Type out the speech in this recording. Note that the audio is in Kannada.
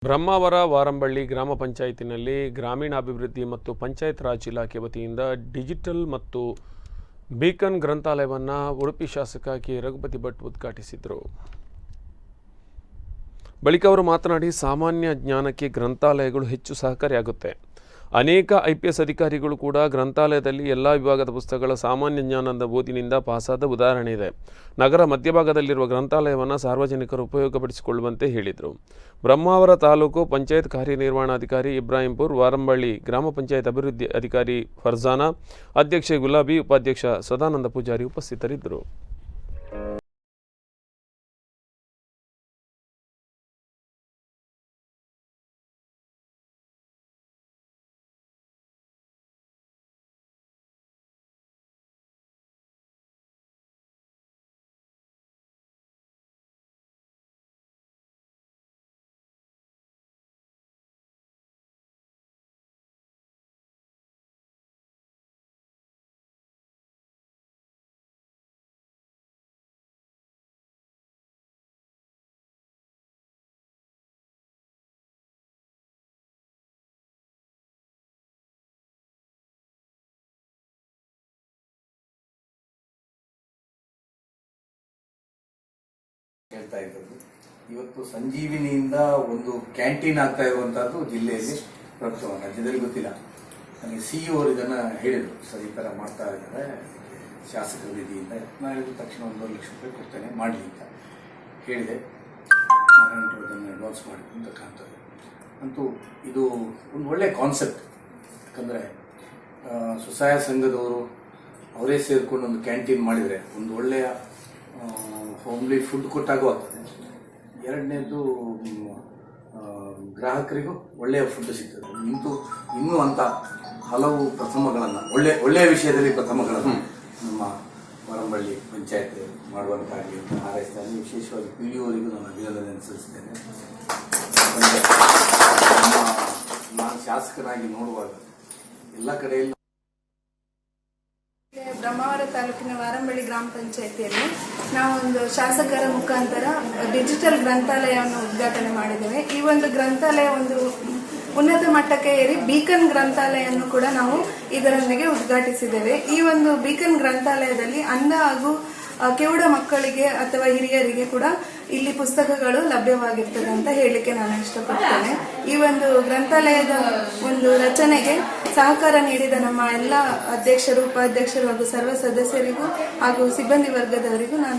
ಬ್ರಹ್ಮಾವರ ವಾರಂಬಳ್ಳಿ ಗ್ರಾಮ ಪಂಚಾಯತಿನಲ್ಲಿ ಗ್ರಾಮೀಣಾಭಿವೃದ್ಧಿ ಮತ್ತು ಪಂಚಾಯತ್ ರಾಜ್ ಇಲಾಖೆ ವತಿಯಿಂದ ಡಿಜಿಟಲ್ ಮತ್ತು ಬೀಕನ್ ಗ್ರಂಥಾಲಯವನ್ನು ಉಡುಪಿ ಶಾಸಕ ಕೆ ರಘುಪತಿ ಭಟ್ ಉದ್ಘಾಟಿಸಿದರು. ಬಳಿಕ ಅವರು ಮಾತನಾಡಿ, ಸಾಮಾನ್ಯ ಜ್ಞಾನಕ್ಕೆ ಗ್ರಂಥಾಲಯಗಳು ಹೆಚ್ಚು ಸಹಕಾರಿಯಾಗುತ್ತೆ. ಅನೇಕ IPS ಅಧಿಕಾರಿಗಳು ಕೂಡ ಗ್ರಂಥಾಲಯದಲ್ಲಿ ಎಲ್ಲ ವಿಭಾಗದ ಪುಸ್ತಕಗಳ ಸಾಮಾನ್ಯ ಜ್ಞಾನದ ಓದಿನಿಂದ ಪಾಸಾದ ಉದಾಹರಣೆ ಇದೆ. ನಗರ ಮಧ್ಯಭಾಗದಲ್ಲಿರುವ ಗ್ರಂಥಾಲಯವನ್ನು ಸಾರ್ವಜನಿಕರು ಉಪಯೋಗಪಡಿಸಿಕೊಳ್ಳುವಂತೆ ಹೇಳಿದರು. ಬ್ರಹ್ಮಾವರ ತಾಲೂಕು ಪಂಚಾಯತ್ ಕಾರ್ಯನಿರ್ವಹಣಾಧಿಕಾರಿ ಇಬ್ರಾಹಿಂಪುರ್, ವಾರಂಬಳ್ಳಿ ಗ್ರಾಮ ಪಂಚಾಯತ್ ಅಭಿವೃದ್ಧಿ ಅಧಿಕಾರಿ ಫರ್ಜಾನಾ, ಅಧ್ಯಕ್ಷೆ ಗುಲಾಬಿ, ಉಪಾಧ್ಯಕ್ಷ ಸದಾನಂದ ಪೂಜಾರಿ ಉಪಸ್ಥಿತರಿದ್ದರು. ಹೇಳ್ತಾ ಇದ್ದದ್ದು ಇವತ್ತು ಸಂಜೀವಿನಿಯಿಂದ ಒಂದು ಕ್ಯಾಂಟೀನ್ ಆಗ್ತಾ ಇರುವಂತಹದ್ದು ಜಿಲ್ಲೆಯಲ್ಲಿ ಪ್ರಪ್ರಥಮ, ರಾಜ್ಯದಲ್ಲಿ ಗೊತ್ತಿಲ್ಲ. ನನಗೆ CEO ಅವರು ಇದನ್ನ ಹೇಳಿದರು, ಸರ್ ಈ ಥರ ಮಾಡ್ತಾ ಇದ್ದಾರೆ ಶಾಸಕರ ನಿಧಿಯಿಂದ. ನಾನು ಹೇಳಿದ ತಕ್ಷಣ 1 ಲಕ್ಷ ರೂಪಾಯಿ ಕೊಡ್ತೇನೆ ಮಾಡಲಿ ಅಂತ ಹೇಳಿದೆ. ನಾರಾಯಣರು ಅದನ್ನು ಅಡ್ವಾನ್ಸ್ ಮಾಡಿದ್ರು ಅಂತ ಕಾಣ್ತದೆ. ಅಂತೂ ಇದು ಒಂದು ಒಳ್ಳೆ ಕಾನ್ಸೆಪ್ಟ್. ಯಾಕಂದರೆ ಸ್ವಸಹಾಯ ಸಂಘದವರು ಅವರೇ ಸೇರಿಕೊಂಡು ಒಂದು ಕ್ಯಾಂಟೀನ್ ಮಾಡಿದರೆ ಒಂದು ಒಳ್ಳೆಯ ಹೋಮ್ಲಿ ಫುಡ್ ಕೊಟ್ಟಾಗೂ ಆಗ್ತದೆ. ಎರಡನೇದು ಗ್ರಾಹಕರಿಗೂ ಒಳ್ಳೆಯ ಫುಡ್ ಸಿಗ್ತದೆ. ಇನ್ನೂ ಅಂತ ಹಲವು ಪ್ರಥಮಗಳನ್ನು ಒಳ್ಳೆಯ ವಿಷಯದಲ್ಲಿ ಪ್ರಥಮಗಳನ್ನು ನಮ್ಮ ವಾರಂಬಳ್ಳಿ ಪಂಚಾಯತ್ ಮಾಡುವಂತಾಗಲಿ ಅಂತ ಹಾರೈಸ್ತಾನೆ. ವಿಶೇಷವಾಗಿ PDO ಅವರಿಗೂ ನಾನು ಅಭಿನಂದನೆ ಸಲ್ಲಿಸ್ತೇನೆ. ನಾನು ಶಾಸಕನಾಗಿ ನೋಡುವಾಗ ಎಲ್ಲ ಕಡೆಯಲ್ಲೂ ಬ್ರಹ್ಮಾವರ ತಾಲೂಕಿನ ವಾರಂಬಳ್ಳಿ ಗ್ರಾಮ ಪಂಚಾಯತಿಯಲ್ಲಿ ನಾವು ಒಂದು ಶಾಸಕರ ಮುಖಾಂತರ ಡಿಜಿಟಲ್ ಗ್ರಂಥಾಲಯವನ್ನು ಉದ್ಘಾಟನೆ ಮಾಡಿದ್ದೇವೆ. ಈ ಒಂದು ಗ್ರಂಥಾಲಯ ಒಂದು ಉನ್ನತ ಮಟ್ಟಕ್ಕೆ ಏರಿ ಬೀಕನ್ ಗ್ರಂಥಾಲಯವನ್ನು ಕೂಡ ನಾವು ಇದರೊಂದಿಗೆ ಉದ್ಘಾಟಿಸಿದ್ದೇವೆ. ಈ ಒಂದು ಬೀಕನ್ ಗ್ರಂಥಾಲಯದಲ್ಲಿ ಅಂಧ ಹಾಗೂ ಕಿವುಡ ಮಕ್ಕಳಿಗೆ ಅಥವಾ ಹಿರಿಯರಿಗೆ ಕೂಡ ಇಲ್ಲಿ ಪುಸ್ತಕಗಳು ಲಭ್ಯವಾಗಿರ್ತದೆ ಅಂತ ಹೇಳಲಿಕ್ಕೆ ನಾನು ಇಷ್ಟಪಡ್ತೇನೆ. ಈ ಒಂದು ಗ್ರಂಥಾಲಯದ ಒಂದು ರಚನೆಗೆ ಸಹಕಾರ ನೀಡಿದ ನಮ್ಮ ಎಲ್ಲ ಅಧ್ಯಕ್ಷರು, ಉಪಾಧ್ಯಕ್ಷರು ಹಾಗೂ ಸರ್ವ ಸದಸ್ಯರಿಗೂ ಹಾಗೂ ಸಿಬ್ಬಂದಿ ವರ್ಗದವರಿಗೂ ನಾನು